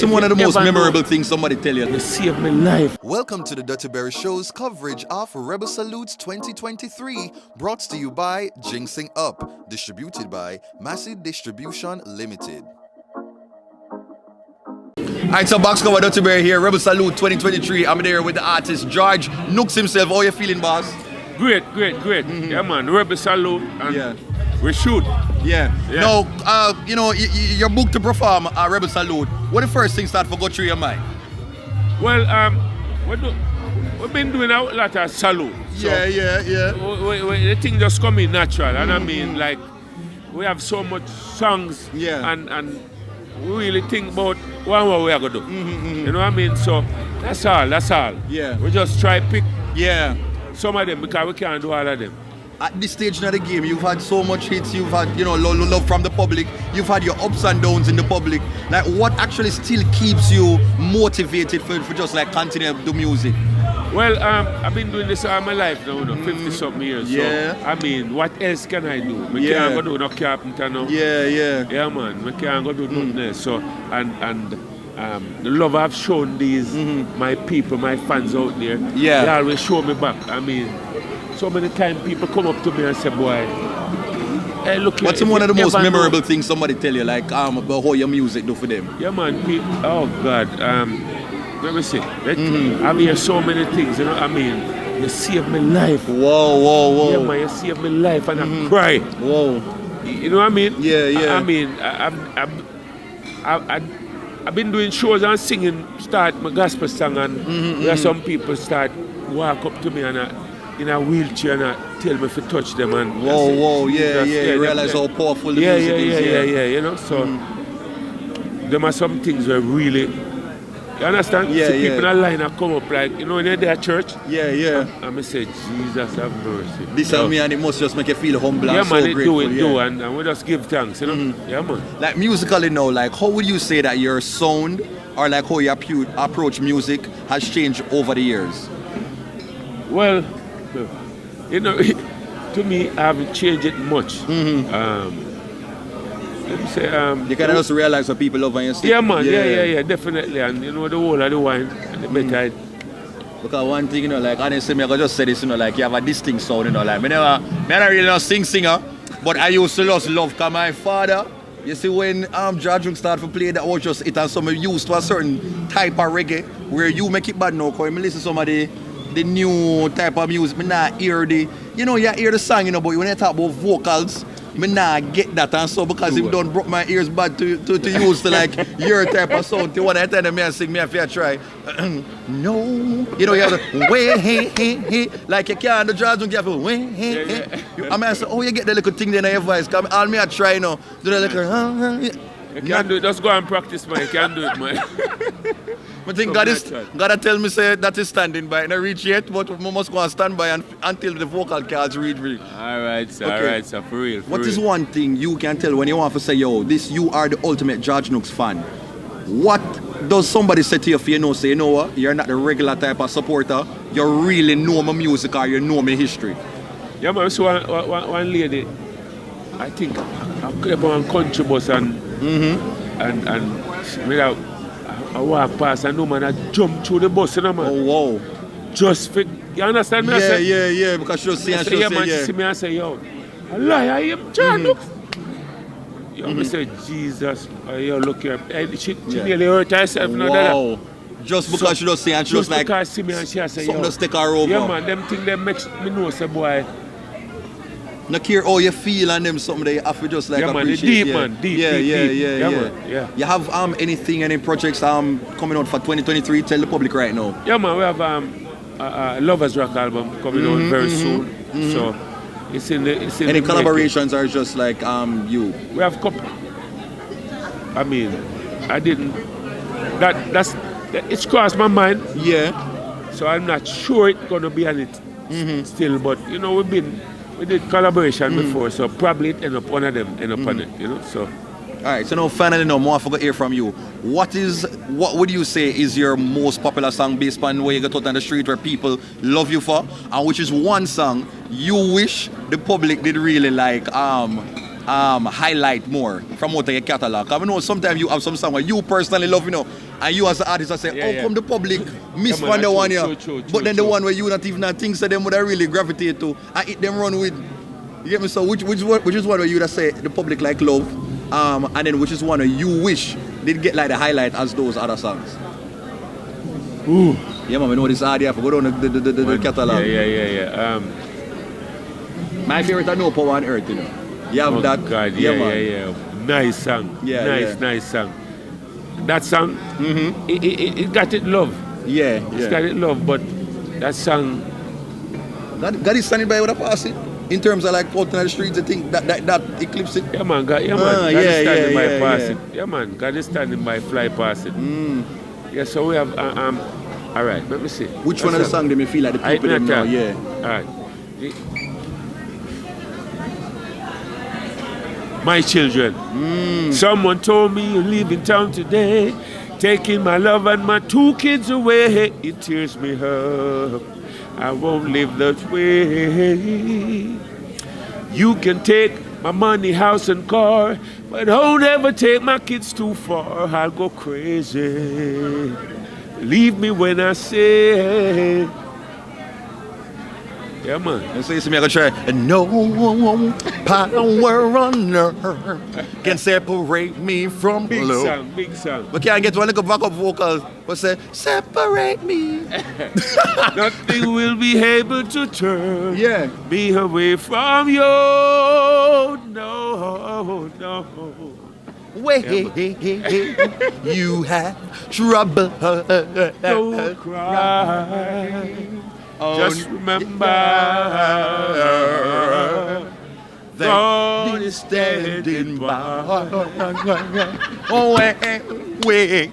It's one of the most memorable things somebody tell you. You saved my life. Welcome to the DuttyBerryShow's coverage of Rebel Salutes 2023, brought to you by Jinxing Up, distributed by Massive Distribution Limited. Alright, so box cover Duttyberry here, Rebel Salute 2023. I'm there with the artist George Nooks himself. How you feeling, boss? Great. Yeah, man. Rebel Salute. And we shoot. Yeah. Now, you're booked to perform Rebel Salute. What the first thing start to go through your mind? Well, we've been doing a lot of salute. So the thing just come in natural. And I mean, like, we have so much songs. Yeah. And we really think about what we are going to do. You know what I mean? So that's all. Yeah. We just try pick Yeah. some of them because we can't do all of them. At this stage of the game, you've had so much hits, you've had, love from the public, you've had your ups and downs in the public. Like, what actually still keeps you motivated for just like continue to do music? Well, I've been doing this all my life now, 50-something years. Yeah. So, I mean, what else can I do? I can't go do no carpenter now. Yeah, man. I can't go do nothing else. So, and the love I've shown these, my people, my fans out there, they always show me back. I mean, so many times people come up to me and say, boy, hey, look. What's one of the most memorable things somebody tell you, like about how your music do for them? Yeah, man. Oh, God. Let me see. I hear so many things, I mean, you saved my life. Whoa. Yeah, man, you saved my life and I cry. Whoa. You know what I mean? Yeah. I mean, I've been doing shows and singing, start my gospel song, and where some people start walk up to me and in a wheelchair and tell me to touch them. And Whoa, yeah. You realize how powerful the music is. Yeah, so there are some things where really, you understand? Yeah, people in a line have come up like, when they're there at church. Yeah. And I say, Jesus have mercy. This is me, and it must just make you feel humble and so man, grateful. It do, and we just give thanks, Yeah, man. Like musically now, like how would you say that your sound or like how you approach music has changed over the years? Well, to me, I haven't changed it much. Let me say, you can also realize what people love on your stuff. Yeah, man. Yeah, definitely. And the whole of the wine and the better. Because one thing, like honestly, I just say this, like you have a distinct sound, like I don't really not singer, but I used to just love cause my father. You see, when George started to play, that was just it, and some used to a certain type of reggae where you make it bad now. Cause I listen to some of the new type of music, I not hear you hear the song, but when you talk about vocals, I not get that, and so because it don't broke my ears bad to use to like your type of sound. The one I tell them me and sing me if you try. No, you have the way hey, like you can't the jazz don't give a way hey. I mean, I say, you get the little thing there in your voice. Come all me I try now. Do the little. You can't do it. Just go and practice, man. You can't do it, man. I think God tell me say that is standing by. Not reach yet, but we must go and stand by until the vocal cards read. All right, sir, for real. What is one thing you can tell when you want to say, you are the ultimate George Nooks fan? What does somebody say to you if you say, what, you're not the regular type of supporter, you really know my music or you know my history? Yeah, man, so one lady, I think, I came on country bus and without I walk past and no man I jump through the bus, man. Oh wow. Just for you understand me? Yeah, because she'll see and she'll say, she see me and say, yo, I lie, I am John Nooks. I say, Jesus, look here. She nearly hurt herself. Wow. Just because she don't see and she just like because see me and she say, something just take her over. Yeah, man, them things that makes me know, say, boy. Not care how you feel and them something that you have to just like Deep. appreciate. Deep. Yeah. You have any projects coming out for 2023? Tell the public right now. Yeah, man, we have a Lovers Rock album coming out very soon. So it's in any collaborations are just like you? We have couple. I mean, I didn't. It's crossed my mind. Yeah. So I'm not sure it's gonna be on it still, but we did collaboration before, so probably it one of them end up on it, so. All right, so now finally more I forgot to hear from you. What would you say is your most popular song based on where you get out on the street where people love you for, and which is one song you wish the public did really like highlight more from out of your catalog? I know sometimes you have some song where you personally love, And you as an artist, I say, how come the public miss one the one here? But then the one where you not even think so them would I really gravitate to and it them run with. You get me? So which is one where you would say the public like love, and then which is one where you wish did get like the highlight as those other songs? Ooh. Yeah, man, we know this idea for go down the catalog. Yeah. My favorite I know Power on Earth, you know. You have that. God, yeah. Nice song. Nice song. That song, it got it love. Yeah. It's got it love, but that song. God is standing by with a pass it. In terms of like out in the streets, I think that eclipse it. Yeah, man. God is standing by pass it. Yeah, man. God is standing by fly pass it. Yeah, so we have, all right, let me see. Which one of the songs do you feel like the people them know? Yeah. All right. My children. Someone told me you leave in town today, taking my love and my 2 kids away. It tears me up. I won't live that way. You can take my money, house and car, but don't ever take my kids too far. I'll go crazy. Leave me when I say. Yeah, man. And so you see me, I go try. No power on earth can separate me from love. Big song. But can't get one little backup vocals. But say, separate me. Nothing will be able to turn me away from you. No. Wait, you have trouble. Don't cry. Just remember God is standing by. Wait.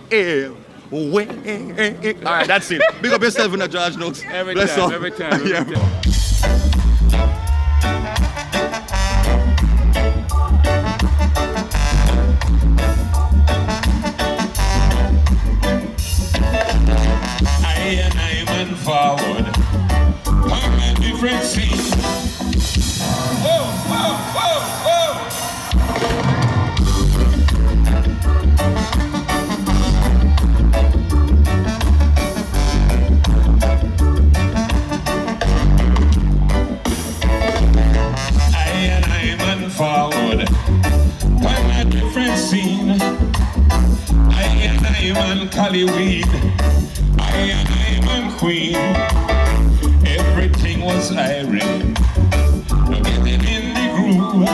Alright, that's it. Big up yourself in the George Nooks. Every time. I'm forward on a different scene. Whoa. I'm forward on a different scene. I'm on Collyweed. I'm on Queen. Everything was irene. Getting in the groove.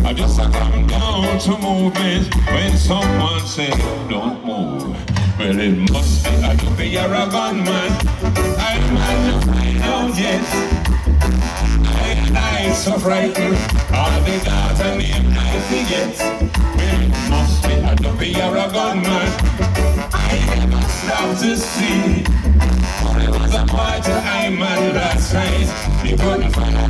I just come down to movement when someone said, don't move. Well, it must be I could be a gunman. I'm on the find out, yes. I'm so frightened. All the data name I forget. Well, it must be I could be a gunman. I never stopped to see. It was a party I'm on last night. You couldn't find out.